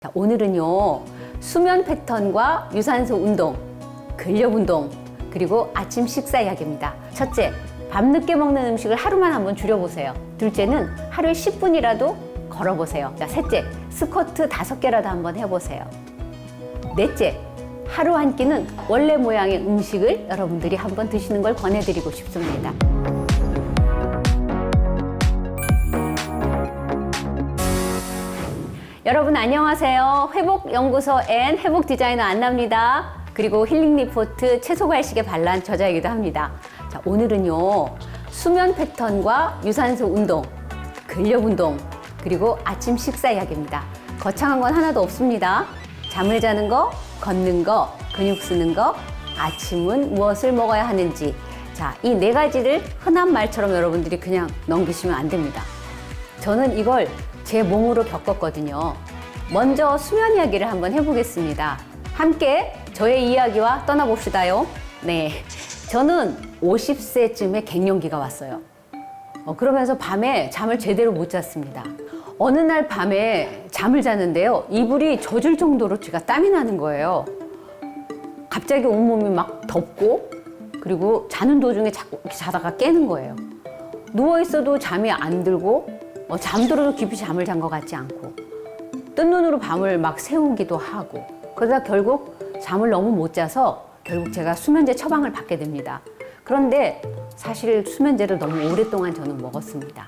자, 오늘은요, 수면 패턴과 유산소 운동, 근력 운동, 그리고 아침 식사 이야기입니다. 첫째, 밤늦게 먹는 음식을 하루만 한번 줄여보세요. 둘째는 하루에 10분이라도 걸어보세요. 자, 셋째, 스쿼트 5개라도 한번 해보세요. 넷째, 하루 한 끼는 원래 모양의 음식을 여러분들이 한번 드시는 걸 권해드리고 싶습니다. 여러분 안녕하세요. 회복연구소 앤 회복디자이너 안나입니다. 그리고 힐링리포트 채소과일식의 반란 저자이기도 합니다. 자, 오늘은요, 수면 패턴과 유산소 운동, 근력 운동, 그리고 아침 식사 이야기입니다. 거창한 건 하나도 없습니다. 잠을 자는 거, 걷는 거, 근육 쓰는 거, 아침은 무엇을 먹어야 하는지. 자, 이 4가지를 흔한 말처럼 여러분들이 그냥 넘기시면 안 됩니다. 저는 이걸 제 몸으로 겪었거든요. 먼저 수면 이야기를 한번 해보겠습니다. 함께 저의 이야기와 떠나봅시다요. 네, 저는 50세쯤에 갱년기가 왔어요. 그러면서 밤에 잠을 제대로 못 잤습니다. 어느 날 밤에 잠을 잤는데요, 이불이 젖을 정도로 제가 땀이 나는 거예요. 갑자기 온몸이 막 덥고, 그리고 자는 도중에 자꾸 이렇게 자다가 깨는 거예요. 누워있어도 잠이 안 들고, 잠들어도 깊이 잠을 잔 것 같지 않고, 뜬 눈으로 밤을 막 새우기도 하고, 그러다 결국 잠을 너무 못 자서 결국 제가 수면제 처방을 받게 됩니다. 그런데 사실 수면제를 너무 오랫동안 저는 먹었습니다.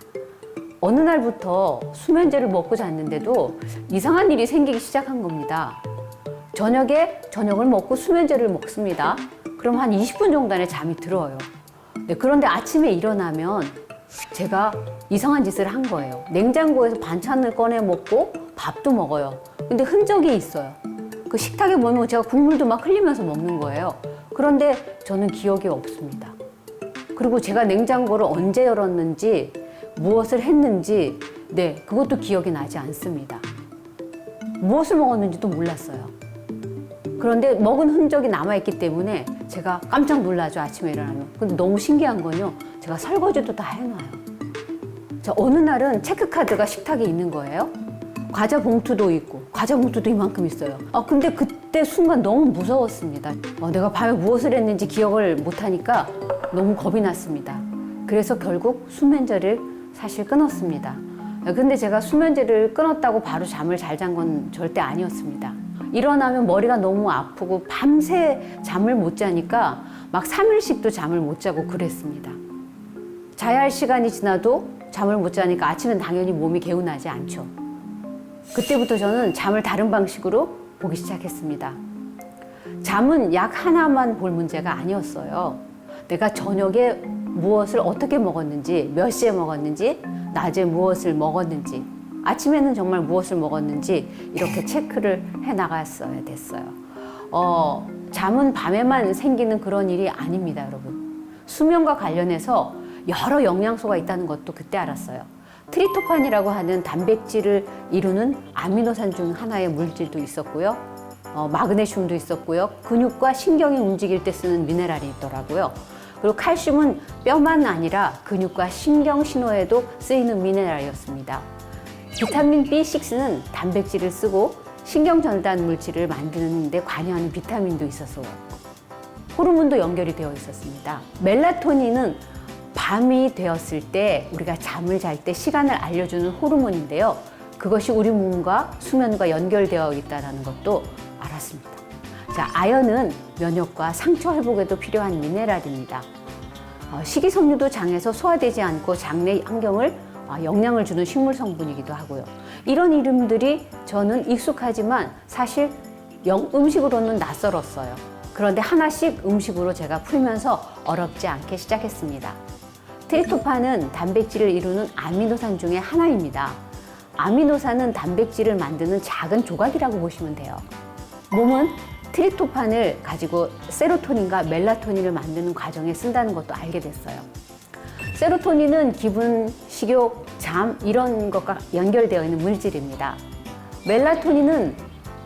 어느 날부터 수면제를 먹고 잤는데도 이상한 일이 생기기 시작한 겁니다. 저녁에 저녁을 먹고 수면제를 먹습니다. 그럼 한 20분 정도 안에 잠이 들어요. 네, 그런데 아침에 일어나면 제가 이상한 짓을 한 거예요. 냉장고에서 반찬을 꺼내 먹고 밥도 먹어요. 근데 흔적이 있어요. 그 식탁에 보면 제가 국물도 막 흘리면서 먹는 거예요. 그런데 저는 기억이 없습니다. 그리고 제가 냉장고를 언제 열었는지, 무엇을 했는지, 네, 그것도 기억이 나지 않습니다. 무엇을 먹었는지도 몰랐어요. 그런데 먹은 흔적이 남아있기 때문에 제가 깜짝 놀라죠, 아침에 일어나면. 근데 너무 신기한 건요, 제가 설거지도 다 해놔요. 자, 어느 날은 체크카드가 식탁에 있는 거예요. 과자 봉투도 있고, 과자 봉투도 이만큼 있어요. 근데 그때 순간 너무 무서웠습니다. 내가 밤에 무엇을 했는지 기억을 못하니까 너무 겁이 났습니다. 그래서 결국 수면제를 사실 끊었습니다. 근데 제가 수면제를 끊었다고 바로 잠을 잘 잔 건 절대 아니었습니다. 일어나면 머리가 너무 아프고 밤새 잠을 못 자니까 막 3일씩도 잠을 못 자고 그랬습니다. 자야 할 시간이 지나도 잠을 못 자니까 아침엔 당연히 몸이 개운하지 않죠. 그때부터 저는 잠을 다른 방식으로 보기 시작했습니다. 잠은 약 하나만 볼 문제가 아니었어요. 내가 저녁에 무엇을 어떻게 먹었는지, 몇 시에 먹었는지, 낮에 무엇을 먹었는지, 아침에는 정말 무엇을 먹었는지 이렇게 체크를 해 나갔어야 됐어요. 잠은 밤에만 생기는 그런 일이 아닙니다, 여러분. 수면과 관련해서 여러 영양소가 있다는 것도 그때 알았어요. 트리토판이라고 하는 단백질을 이루는 아미노산 중 하나의 물질도 있었고요. 마그네슘도 있었고요. 근육과 신경이 움직일 때 쓰는 미네랄이 있더라고요. 그리고 칼슘은 뼈만 아니라 근육과 신경 신호에도 쓰이는 미네랄이었습니다. 비타민 B6는 단백질을 쓰고 신경 전달 물질을 만드는 데 관여하는 비타민도 있었어요. 호르몬도 연결이 되어 있었습니다. 멜라토닌은 밤이 되었을 때 우리가 잠을 잘 때 시간을 알려주는 호르몬인데요. 그것이 우리 몸과 수면과 연결되어 있다는 것도 알았습니다. 자, 아연은 면역과 상처 회복에도 필요한 미네랄입니다. 식이섬유도 장에서 소화되지 않고 장내 환경을 영향을 주는 식물 성분이기도 하고요. 이런 이름들이 저는 익숙하지만 사실 음식으로는 낯설었어요. 그런데 하나씩 음식으로 제가 풀면서 어렵지 않게 시작했습니다. 트리토판은 단백질을 이루는 아미노산 중에 하나입니다. 아미노산은 단백질을 만드는 작은 조각이라고 보시면 돼요. 몸은 트리토판을 가지고 세로토닌과 멜라토닌을 만드는 과정에 쓴다는 것도 알게 됐어요. 세로토닌은 기분, 식욕, 잠 이런 것과 연결되어 있는 물질입니다. 멜라토닌은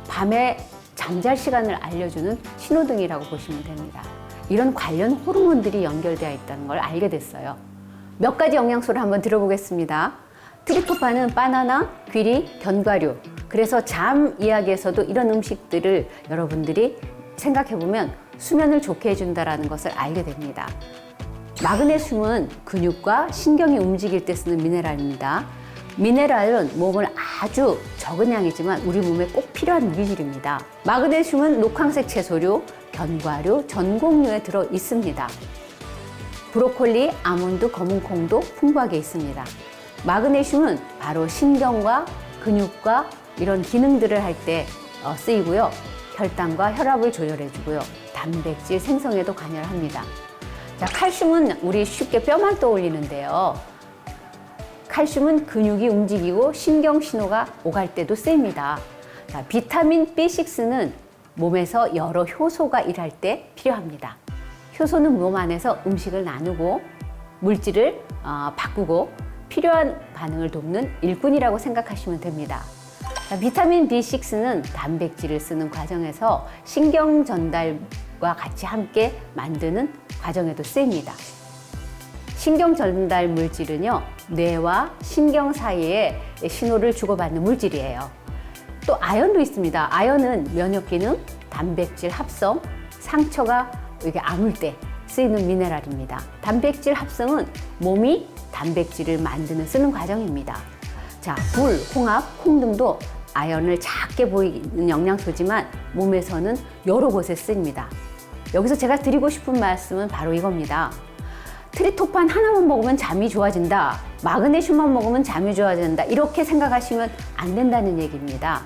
밤에 잠잘 시간을 알려주는 신호등이라고 보시면 됩니다. 이런 관련 호르몬들이 연결되어 있다는 걸 알게 됐어요. 몇 가지 영양소를 한번 들어보겠습니다. 트리토판은 바나나, 귀리, 견과류. 그래서 잠 이야기에서도 이런 음식들을 여러분들이 생각해보면 수면을 좋게 해준다는 것을 알게 됩니다. 마그네슘은 근육과 신경이 움직일 때 쓰는 미네랄입니다. 미네랄은 몸을 아주 적은 양이지만 우리 몸에 꼭 필요한 물질입니다. 마그네슘은 녹황색 채소류, 견과류, 전곡류에 들어 있습니다. 브로콜리, 아몬드, 검은콩도 풍부하게 있습니다. 마그네슘은 바로 신경과 근육과 이런 기능들을 할 때 쓰이고요. 혈당과 혈압을 조절해주고요. 단백질 생성에도 관여를 합니다. 자, 칼슘은 우리 쉽게 뼈만 떠올리는데요. 칼슘은 근육이 움직이고 신경 신호가 오갈 때도 쓰입니다. 자, 비타민 B6는 몸에서 여러 효소가 일할 때 필요합니다. 효소는 몸 안에서 음식을 나누고 물질을 바꾸고 필요한 반응을 돕는 일꾼이라고 생각하시면 됩니다. 자, 비타민 B6는 단백질을 쓰는 과정에서 신경 전달과 같이 함께 만드는 과정에도 쓰입니다. 신경 전달 물질은요, 뇌와 신경 사이에 신호를 주고받는 물질이에요. 또 아연도 있습니다. 아연은 면역 기능, 단백질 합성, 상처가 이렇게 아물 때 쓰이는 미네랄입니다. 단백질 합성은 몸이 단백질을 쓰는 과정입니다. 자, 굴, 홍합, 콩 등도 아연을 작게 보이는 영양소지만 몸에서는 여러 곳에 쓰입니다. 여기서 제가 드리고 싶은 말씀은 바로 이겁니다. 트리토판 하나만 먹으면 잠이 좋아진다. 마그네슘만 먹으면 잠이 좋아진다. 이렇게 생각하시면 안 된다는 얘기입니다.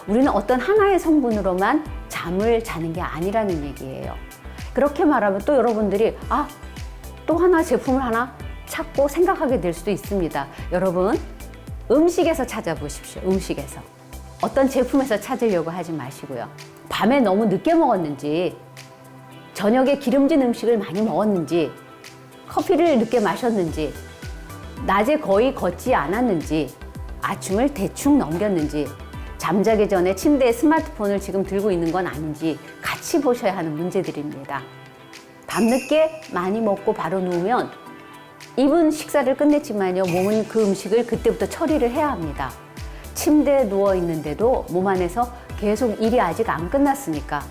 우리는 어떤 하나의 성분으로만 잠을 자는 게 아니라는 얘기예요. 그렇게 말하면 또 여러분들이 또 하나 제품을 하나 찾고 생각하게 될 수도 있습니다. 여러분, 음식에서 찾아보십시오. 음식에서. 어떤 제품에서 찾으려고 하지 마시고요. 밤에 너무 늦게 먹었는지, 저녁에 기름진 음식을 많이 먹었는지, 커피를 늦게 마셨는지, 낮에 거의 걷지 않았는지, 아침을 대충 넘겼는지, 잠자기 전에 침대에 스마트폰을 지금 들고 있는 건 아닌지 같이 보셔야 하는 문제들입니다. 밤늦게 많이 먹고 바로 누우면 입은 식사를 끝냈지만요, 몸은 그 음식을 그때부터 처리를 해야 합니다. 침대에 누워 있는데도 몸 안에서 계속 일이 아직 안 끝났으니까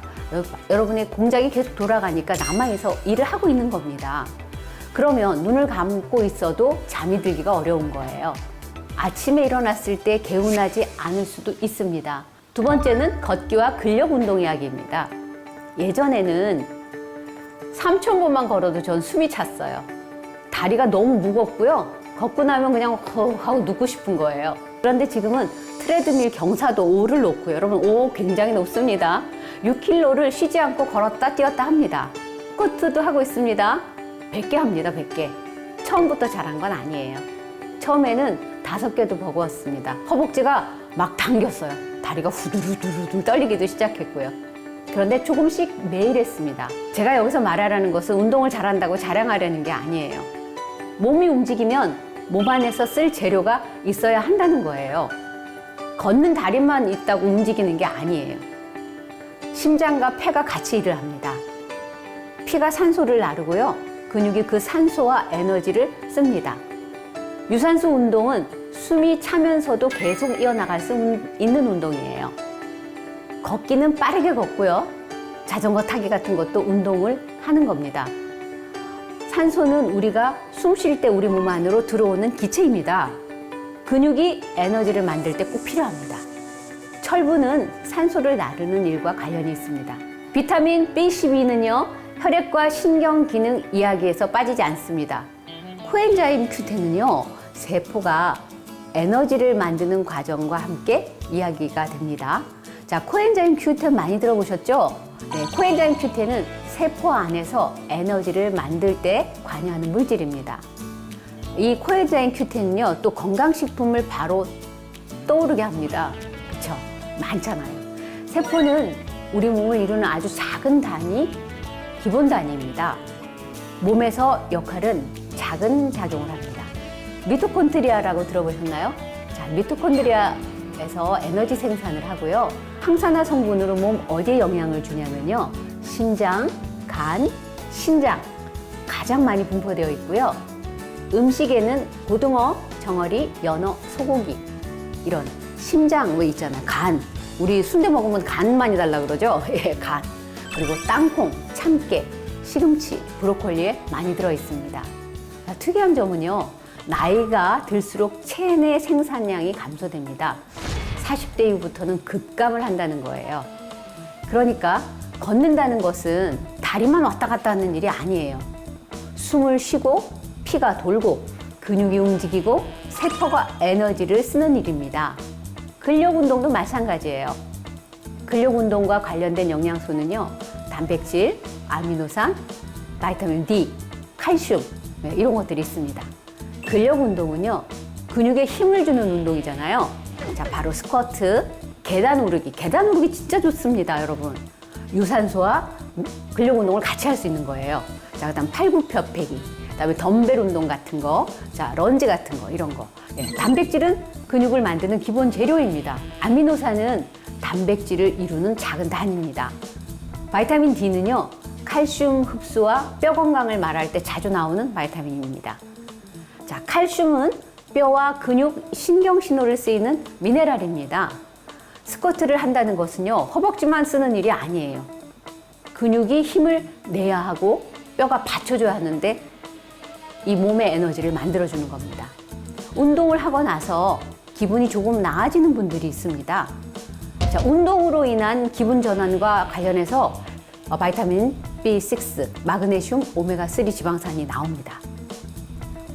여러분의 공장이 계속 돌아가니까 남아있어 일을 하고 있는 겁니다. 그러면 눈을 감고 있어도 잠이 들기가 어려운 거예요. 아침에 일어났을 때 개운하지 않을 수도 있습니다. 두 번째는 걷기와 근력 운동 이야기입니다. 예전에는 3,000보만 걸어도 전 숨이 찼어요. 다리가 너무 무겁고요. 걷고 나면 그냥 하고 눕고 싶은 거예요. 그런데 지금은 트레드밀 경사도 5를 놓고요. 여러분, 5 굉장히 높습니다. 6km를 쉬지 않고 걸었다 뛰었다 합니다. 스쿼트도 하고 있습니다. 100개 합니다. 100개. 처음부터 잘한 건 아니에요. 처음에는 5개도 버거웠습니다. 허벅지가 막 당겼어요. 다리가 후두루두루 떨리기도 시작했고요. 그런데 조금씩 매일 했습니다. 제가 여기서 말하라는 것은 운동을 잘한다고 자랑하려는 게 아니에요. 몸이 움직이면 몸 안에서 쓸 재료가 있어야 한다는 거예요. 걷는 다리만 있다고 움직이는 게 아니에요. 심장과 폐가 같이 일을 합니다. 피가 산소를 나르고요. 근육이 그 산소와 에너지를 씁니다. 유산소 운동은 숨이 차면서도 계속 이어나갈 수 있는 운동이에요. 걷기는 빠르게 걷고요. 자전거 타기 같은 것도 운동을 하는 겁니다. 산소는 우리가 숨 쉴 때 우리 몸 안으로 들어오는 기체입니다. 근육이 에너지를 만들 때 꼭 필요합니다. 철분은 산소를 나르는 일과 관련이 있습니다. 비타민 B12는요, 혈액과 신경 기능 이야기에서 빠지지 않습니다. 코엔자임 Q10은요, 세포가 에너지를 만드는 과정과 함께 이야기가 됩니다. 자, 코엔자임 Q10 많이 들어보셨죠? 네, 코엔자임 Q10은 세포 안에서 에너지를 만들 때 관여하는 물질입니다. 이 코엔자임 Q10은요, 또 건강식품을 바로 떠오르게 합니다. 그쵸? 많잖아요. 세포는 우리 몸을 이루는 아주 작은 단위, 기본 단위입니다. 몸에서 역할은 작은 작용을 합니다. 미토콘드리아라고 들어보셨나요? 자, 미토콘드리아에서 에너지 생산을 하고요. 항산화 성분으로 몸 어디에 영향을 주냐면요. 심장, 간, 신장 가장 많이 분포되어 있고요. 음식에는 고등어, 정어리, 연어, 소고기 이런 심장 왜 있잖아요. 간. 우리 순대 먹으면 간 많이 달라 그러죠. 예, 간. 그리고 땅콩, 참깨, 시금치, 브로콜리에 많이 들어 있습니다. 특이한 점은요. 나이가 들수록 체내 생산량이 감소됩니다. 40대 이후부터는 급감을 한다는 거예요. 그러니까 걷는다는 것은 다리만 왔다 갔다 하는 일이 아니에요. 숨을 쉬고 피가 돌고 근육이 움직이고 세포가 에너지를 쓰는 일입니다. 근력 운동도 마찬가지예요. 근력 운동과 관련된 영양소는요. 단백질, 아미노산, 비타민 D, 칼슘 이런 것들이 있습니다. 근력 운동은요. 근육에 힘을 주는 운동이잖아요. 자, 바로 스쿼트, 계단 오르기. 계단 오르기 진짜 좋습니다, 여러분. 유산소와 근력 운동을 같이 할 수 있는 거예요. 자, 그다음 팔굽혀펴기, 그다음에 덤벨 운동 같은 거, 자, 런지 같은 거 이런 거. 예, 단백질은 근육을 만드는 기본 재료입니다. 아미노산은 단백질을 이루는 작은 단위입니다. 비타민 D는요, 칼슘 흡수와 뼈 건강을 말할 때 자주 나오는 비타민입니다. 자, 칼슘은 뼈와 근육, 신경 신호를 쓰이는 미네랄입니다. 스쿼트를 한다는 것은요, 허벅지만 쓰는 일이 아니에요. 근육이 힘을 내야 하고 뼈가 받쳐줘야 하는데 이 몸의 에너지를 만들어주는 겁니다. 운동을 하고 나서 기분이 조금 나아지는 분들이 있습니다. 자, 운동으로 인한 기분 전환과 관련해서 비타민 B6, 마그네슘, 오메가3 지방산이 나옵니다.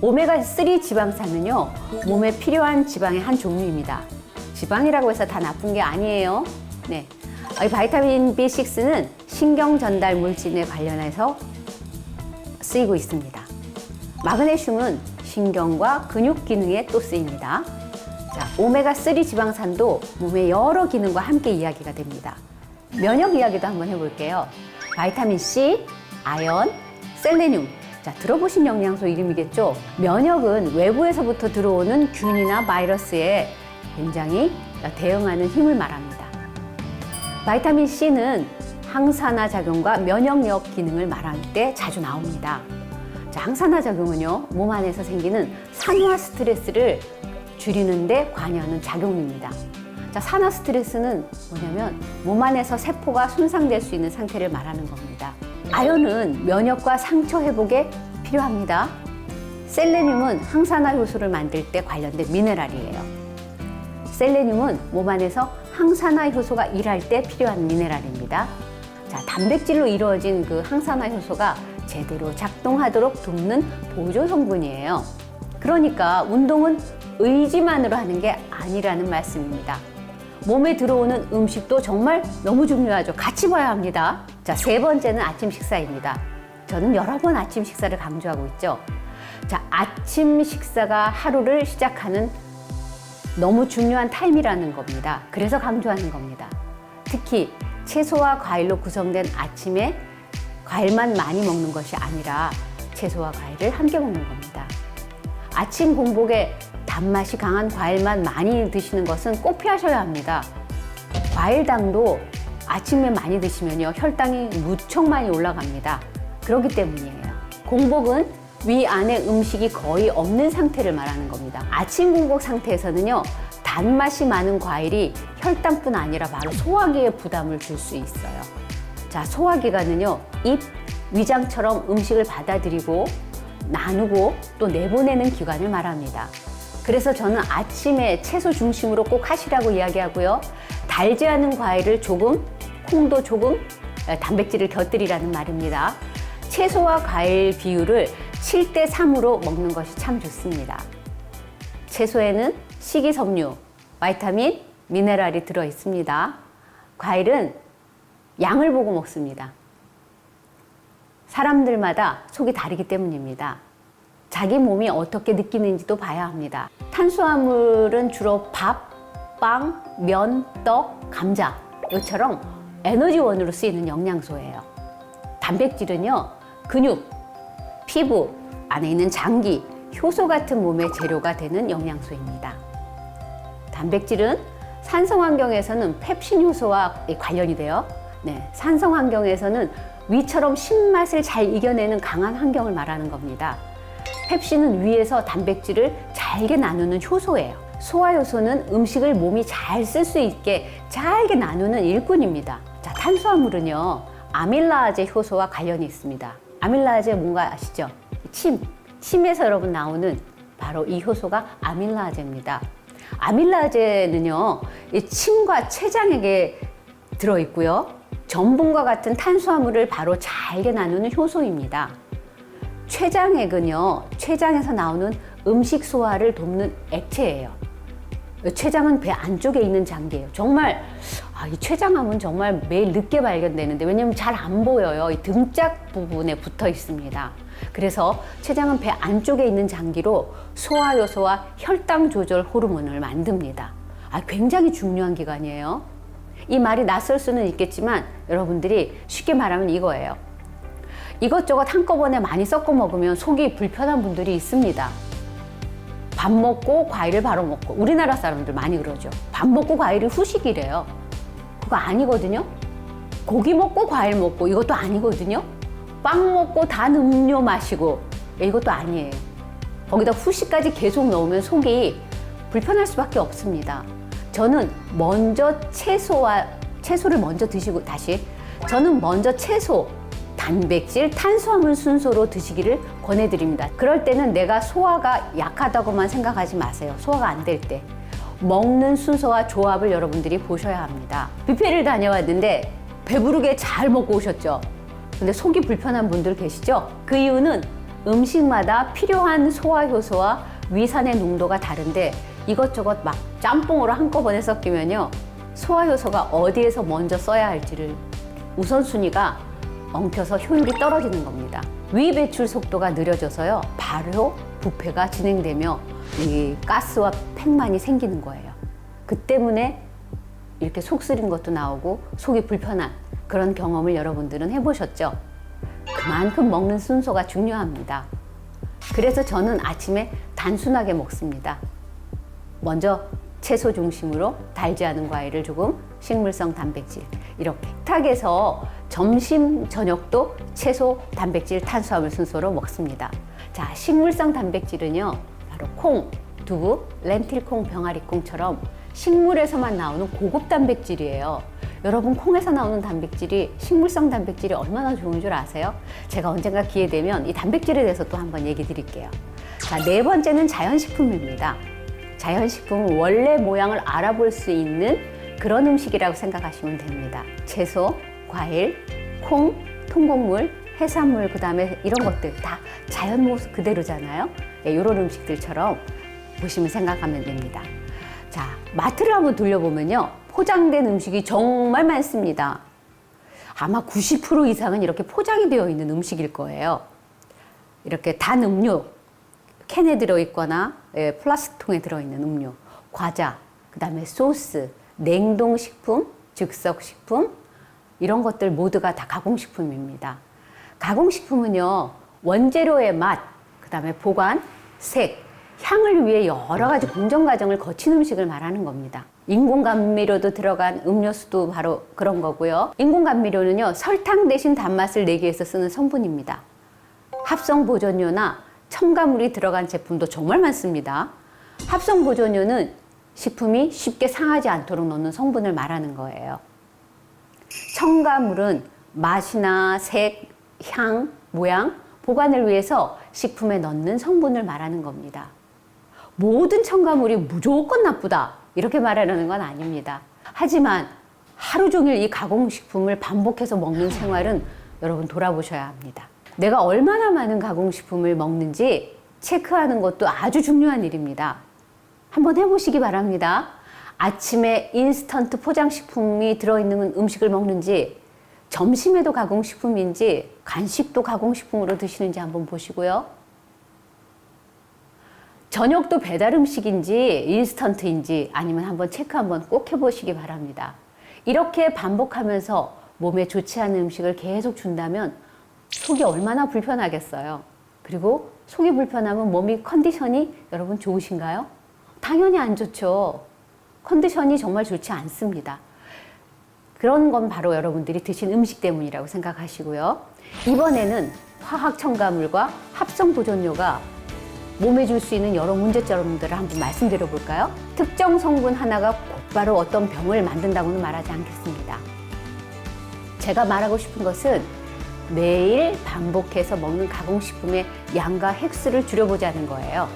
오메가3 지방산은요, 몸에 필요한 지방의 한 종류입니다. 지방이라고 해서 다 나쁜 게 아니에요. 네. 이 비타민 B6는 신경 전달 물질에 관련해서 쓰이고 있습니다. 마그네슘은 신경과 근육 기능에 또 쓰입니다. 자, 오메가3 지방산도 몸의 여러 기능과 함께 이야기가 됩니다. 면역 이야기도 한번 해볼게요. 비타민 C, 아연, 셀레늄. 자, 들어보신 영양소 이름이겠죠? 면역은 외부에서부터 들어오는 균이나 바이러스에 굉장히 대응하는 힘을 말합니다. 비타민 C는 항산화 작용과 면역력 기능을 말할 때 자주 나옵니다. 자, 항산화 작용은요, 몸 안에서 생기는 산화 스트레스를 줄이는 데 관여하는 작용입니다. 자, 산화 스트레스는 뭐냐면 몸 안에서 세포가 손상될 수 있는 상태를 말하는 겁니다. 아연은 면역과 상처 회복에 필요합니다. 셀레늄은 항산화 효소를 만들 때 관련된 미네랄이에요. 셀레늄은 몸 안에서 항산화 효소가 일할 때 필요한 미네랄입니다. 자, 단백질로 이루어진 그 항산화 효소가 제대로 작동하도록 돕는 보조 성분이에요. 그러니까 운동은 의지만으로 하는 게 아니라는 말씀입니다. 몸에 들어오는 음식도 정말 너무 중요하죠. 같이 봐야 합니다. 자, 세 번째는 아침 식사입니다. 저는 여러 번 아침 식사를 강조하고 있죠. 자, 아침 식사가 하루를 시작하는 너무 중요한 타임이라는 겁니다. 그래서 강조하는 겁니다. 특히 채소와 과일로 구성된 아침에 과일만 많이 먹는 것이 아니라 채소와 과일을 함께 먹는 겁니다. 아침 공복에 단맛이 강한 과일만 많이 드시는 것은 꼭 피하셔야 합니다. 과일당도 아침에 많이 드시면요, 혈당이 무척 많이 올라갑니다. 그렇기 때문이에요. 공복은 위 안에 음식이 거의 없는 상태를 말하는 겁니다. 아침 공복 상태에서는요, 단맛이 많은 과일이 혈당뿐 아니라 바로 소화기에 부담을 줄 수 있어요. 자, 소화기관은요, 입, 위장처럼 음식을 받아들이고 나누고 또 내보내는 기관을 말합니다. 그래서 저는 아침에 채소 중심으로 꼭 하시라고 이야기하고요. 달지 않은 과일을 조금, 콩도 조금, 단백질을 곁들이라는 말입니다. 채소와 과일 비율을 7대 3으로 먹는 것이 참 좋습니다. 채소에는 식이섬유, 비타민, 미네랄이 들어 있습니다. 과일은 양을 보고 먹습니다. 사람들마다 속이 다르기 때문입니다. 자기 몸이 어떻게 느끼는지도 봐야 합니다. 탄수화물은 주로 밥, 빵, 면, 떡, 감자 이처럼 에너지원으로 쓰이는 영양소예요. 단백질은요, 근육, 피부, 안에 있는 장기, 효소 같은 몸의 재료가 되는 영양소입니다. 단백질은 산성 환경에서는 펩신 효소와 관련이 돼요. 네, 산성 환경에서는 위처럼 신맛을 잘 이겨내는 강한 환경을 말하는 겁니다. 펩신은 위에서 단백질을 잘게 나누는 효소예요. 소화효소는 음식을 몸이 잘 쓸 수 있게 잘게 나누는 일꾼입니다. 자, 탄수화물은요, 아밀라아제 효소와 관련이 있습니다. 아밀라아제 뭔가 아시죠? 침에서 여러분 나오는 바로 이 효소가 아밀라아제입니다. 아밀라아제는요, 이 침과 췌장에게 들어있고요. 전분과 같은 탄수화물을 바로 잘게 나누는 효소입니다. 췌장액은요, 췌장에서 나오는 음식 소화를 돕는 액체예요. 췌장은 배 안쪽에 있는 장기예요. 정말 이 췌장암은 정말 매일 늦게 발견되는데, 왜냐면 잘 안 보여요. 이 등짝 부분에 붙어 있습니다. 그래서 췌장은 배 안쪽에 있는 장기로 소화효소와 혈당 조절 호르몬을 만듭니다. 굉장히 중요한 기관이에요. 이 말이 낯설 수는 있겠지만 여러분들이 쉽게 말하면 이거예요. 이것저것 한꺼번에 많이 섞어 먹으면 속이 불편한 분들이 있습니다. 밥 먹고 과일을 바로 먹고, 우리나라 사람들 많이 그러죠. 밥 먹고 과일이 후식이래요. 그거 아니거든요. 고기 먹고 과일 먹고, 이것도 아니거든요. 빵 먹고 단 음료 마시고, 이것도 아니에요. 거기다 후식까지 계속 넣으면 속이 불편할 수밖에 없습니다. 저는 먼저 채소를 먼저 드시고, 저는 먼저 채소, 단백질, 탄수화물 순서로 드시기를 권해드립니다. 그럴 때는 내가 소화가 약하다고만 생각하지 마세요. 소화가 안 될 때. 먹는 순서와 조합을 여러분들이 보셔야 합니다. 뷔페를 다녀왔는데 배부르게 잘 먹고 오셨죠? 근데 속이 불편한 분들 계시죠? 그 이유는 음식마다 필요한 소화효소와 위산의 농도가 다른데, 이것저것 막 짬뽕으로 한꺼번에 섞이면요, 소화효소가 어디에서 먼저 써야 할지를 우선순위가 엉켜서 효율이 떨어지는 겁니다. 위 배출 속도가 느려져서요, 바로 부패가 진행되며 이 가스와 팩만이 생기는 거예요. 그 때문에 이렇게 속 쓰린 것도 나오고 속이 불편한 그런 경험을 여러분들은 해보셨죠? 그만큼 먹는 순서가 중요합니다. 그래서 저는 아침에 단순하게 먹습니다. 먼저 채소 중심으로 달지 않은 과일을 조금, 식물성 단백질, 이렇게 식탁에서 점심, 저녁도 채소, 단백질, 탄수화물 순서로 먹습니다. 자, 식물성 단백질은요, 바로 콩, 두부, 렌틸콩, 병아리콩처럼 식물에서만 나오는 고급 단백질이에요. 여러분, 콩에서 나오는 단백질이, 식물성 단백질이 얼마나 좋은 줄 아세요? 제가 언젠가 기회 되면 이 단백질에 대해서 또 한번 얘기 드릴게요. 자, 네 번째는 자연식품입니다. 자연식품은 원래 모양을 알아볼 수 있는 그런 음식이라고 생각하시면 됩니다. 채소, 과일, 콩, 통곡물, 해산물, 그 다음에 이런 것들 다 자연 모습 그대로잖아요. 이런 음식들처럼 보시면 생각하면 됩니다. 자, 마트를 한번 돌려보면요, 포장된 음식이 정말 많습니다. 아마 90% 이상은 이렇게 포장이 되어 있는 음식일 거예요. 이렇게 단 음료, 캔에 들어있거나 플라스틱 통에 들어있는 음료, 과자, 그 다음에 소스, 냉동식품, 즉석식품, 이런 것들 모두가 다 가공식품입니다. 가공식품은요, 원재료의 맛, 그 다음에 보관, 색, 향을 위해 여러 가지 공정 과정을 거친 음식을 말하는 겁니다. 인공 감미료도 들어간 음료수도 바로 그런 거고요. 인공 감미료는요, 설탕 대신 단맛을 내기 위해서 쓰는 성분입니다. 합성 보존료나 첨가물이 들어간 제품도 정말 많습니다. 합성 보존료는 식품이 쉽게 상하지 않도록 넣는 성분을 말하는 거예요. 첨가물은 맛이나 색, 향, 모양, 보관을 위해서 식품에 넣는 성분을 말하는 겁니다. 모든 첨가물이 무조건 나쁘다, 이렇게 말하려는 건 아닙니다. 하지만 하루 종일 이 가공식품을 반복해서 먹는 생활은 여러분 돌아보셔야 합니다. 내가 얼마나 많은 가공식품을 먹는지 체크하는 것도 아주 중요한 일입니다. 한번 해보시기 바랍니다. 아침에 인스턴트 포장식품이 들어있는 음식을 먹는지, 점심에도 가공식품인지, 간식도 가공식품으로 드시는지 한번 보시고요. 저녁도 배달 음식인지 인스턴트인지 아니면 한번 체크 한번 꼭 해보시기 바랍니다. 이렇게 반복하면서 몸에 좋지 않은 음식을 계속 준다면 속이 얼마나 불편하겠어요. 그리고 속이 불편하면 몸이 컨디션이 여러분 좋으신가요? 당연히 안 좋죠. 컨디션이 정말 좋지 않습니다. 그런 건 바로 여러분들이 드신 음식 때문이라고 생각하시고요. 이번에는 화학 첨가물과 합성 보존료가 몸에 줄 수 있는 여러 문제점들을 한번 말씀드려 볼까요? 특정 성분 하나가 곧바로 어떤 병을 만든다고는 말하지 않겠습니다. 제가 말하고 싶은 것은 매일 반복해서 먹는 가공식품의 양과 획수를 줄여보자는 거예요.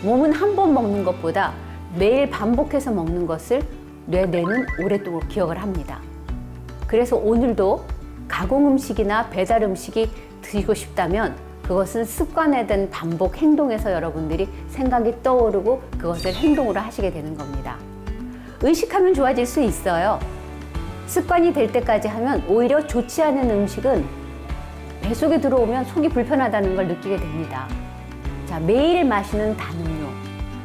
몸은 한 번 먹는 것보다 매일 반복해서 먹는 것을 뇌는 오랫동안 기억을 합니다. 그래서 오늘도 가공 음식이나 배달 음식이 드시고 싶다면 그것은 습관에 된 반복 행동에서 여러분들이 생각이 떠오르고 그것을 행동으로 하시게 되는 겁니다. 의식하면 좋아질 수 있어요. 습관이 될 때까지 하면 오히려 좋지 않은 음식은 배 속에 들어오면 속이 불편하다는 걸 느끼게 됩니다. 자, 매일 마시는 단음료,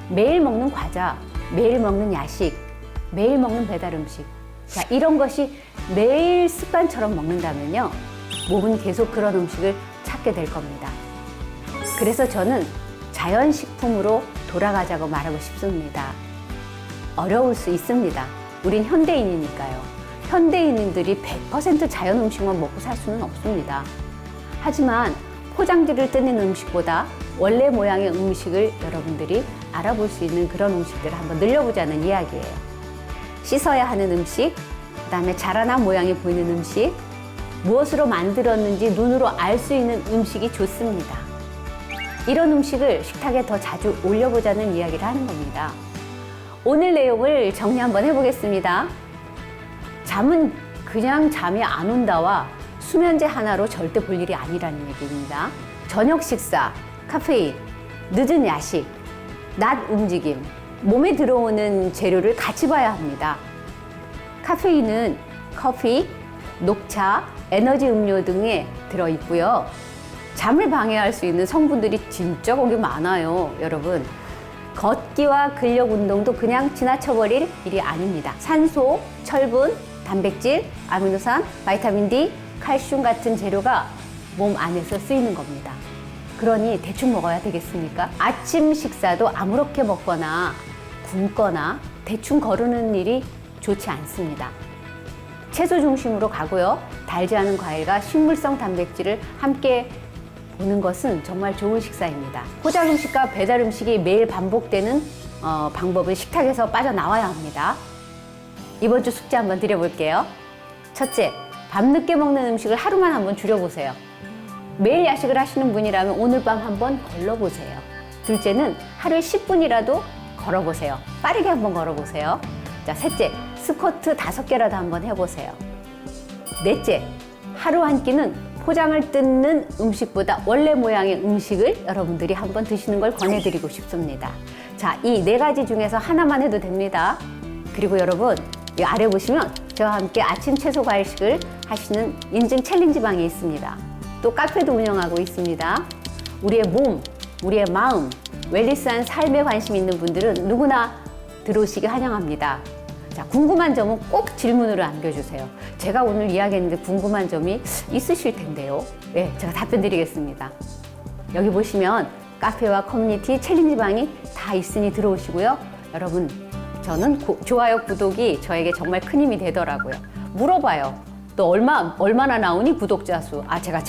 매일 먹는 과자, 매일 먹는 야식, 매일 먹는 배달 음식. 자, 이런 것이 매일 습관처럼 먹는다면요, 몸은 계속 그런 음식을 찾게 될 겁니다. 그래서 저는 자연식품으로 돌아가자고 말하고 싶습니다. 어려울 수 있습니다. 우린 현대인이니까요. 현대인들이 100% 자연 음식만 먹고 살 수는 없습니다. 하지만 포장지를 뜯는 음식보다 원래 모양의 음식을 여러분들이 알아볼 수 있는 그런 음식들을 한번 늘려보자는 이야기예요. 씻어야 하는 음식, 그 다음에 자라난 모양이 보이는 음식, 무엇으로 만들었는지 눈으로 알 수 있는 음식이 좋습니다. 이런 음식을 식탁에 더 자주 올려보자는 이야기를 하는 겁니다. 오늘 내용을 정리 한번 해보겠습니다. 잠은 그냥 잠이 안 온다와 수면제 하나로 절대 볼 일이 아니라는 얘기입니다. 저녁 식사, 카페인, 늦은 야식, 낮 움직임, 몸에 들어오는 재료를 같이 봐야 합니다. 카페인은 커피, 녹차, 에너지 음료 등에 들어있고요. 잠을 방해할 수 있는 성분들이 진짜 거기 많아요, 여러분. 걷기와 근력 운동도 그냥 지나쳐버릴 일이 아닙니다. 산소, 철분, 단백질, 아미노산, 바이타민 D, 칼슘 같은 재료가 몸 안에서 쓰이는 겁니다. 그러니 대충 먹어야 되겠습니까? 아침 식사도 아무렇게 먹거나 굶거나 대충 거르는 일이 좋지 않습니다. 채소 중심으로 가고요. 달지 않은 과일과 식물성 단백질을 함께 보는 것은 정말 좋은 식사입니다. 포장 음식과 배달 음식이 매일 반복되는 방법은 식탁에서 빠져나와야 합니다. 이번 주 숙제 한번 드려볼게요. 첫째, 밤늦게 먹는 음식을 하루만 한번 줄여보세요. 매일 야식을 하시는 분이라면 오늘 밤 한번 걸러보세요. 둘째는 하루에 10분이라도 걸어보세요. 빠르게 한번 걸어보세요. 자, 셋째, 스쿼트 5개라도 한번 해보세요. 넷째, 하루 한 끼는 포장을 뜯는 음식보다 원래 모양의 음식을 여러분들이 한번 드시는 걸 권해드리고 싶습니다. 자, 이 4가지 중에서 하나만 해도 됩니다. 그리고 여러분, 이 아래 보시면 저와 함께 아침 채소 과일식을 하시는 인증 챌린지 방이 있습니다. 또 카페도 운영하고 있습니다. 우리의 몸, 우리의 마음, 웰리스한 삶에 관심 있는 분들은 누구나 들어오시기 환영합니다. 자, 궁금한 점은 꼭 질문으로 남겨주세요. 제가 오늘 이야기했는데 궁금한 점이 있으실 텐데요. 네, 제가 답변 드리겠습니다. 여기 보시면 카페와 커뮤니티 챌린지방이 다 있으니 들어오시고요. 여러분, 저는 좋아요, 구독이 저에게 정말 큰 힘이 되더라고요. 물어봐요. 또 얼마나 나오니 구독자 수? 아, 제가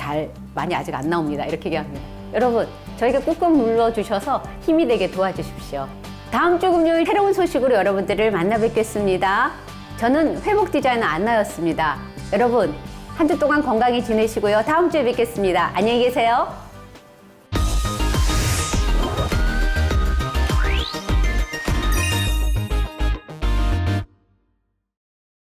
많이 아직 안 나옵니다. 이렇게 얘기합니다. 여러분, 저에게 꾹꾹 눌러주셔서 힘이 되게 도와주십시오. 다음 주 금요일 새로운 소식으로 여러분들을 만나 뵙겠습니다. 저는 회복 디자이너 안나였습니다. 여러분, 한 주 동안 건강히 지내시고요. 다음 주에 뵙겠습니다. 안녕히 계세요.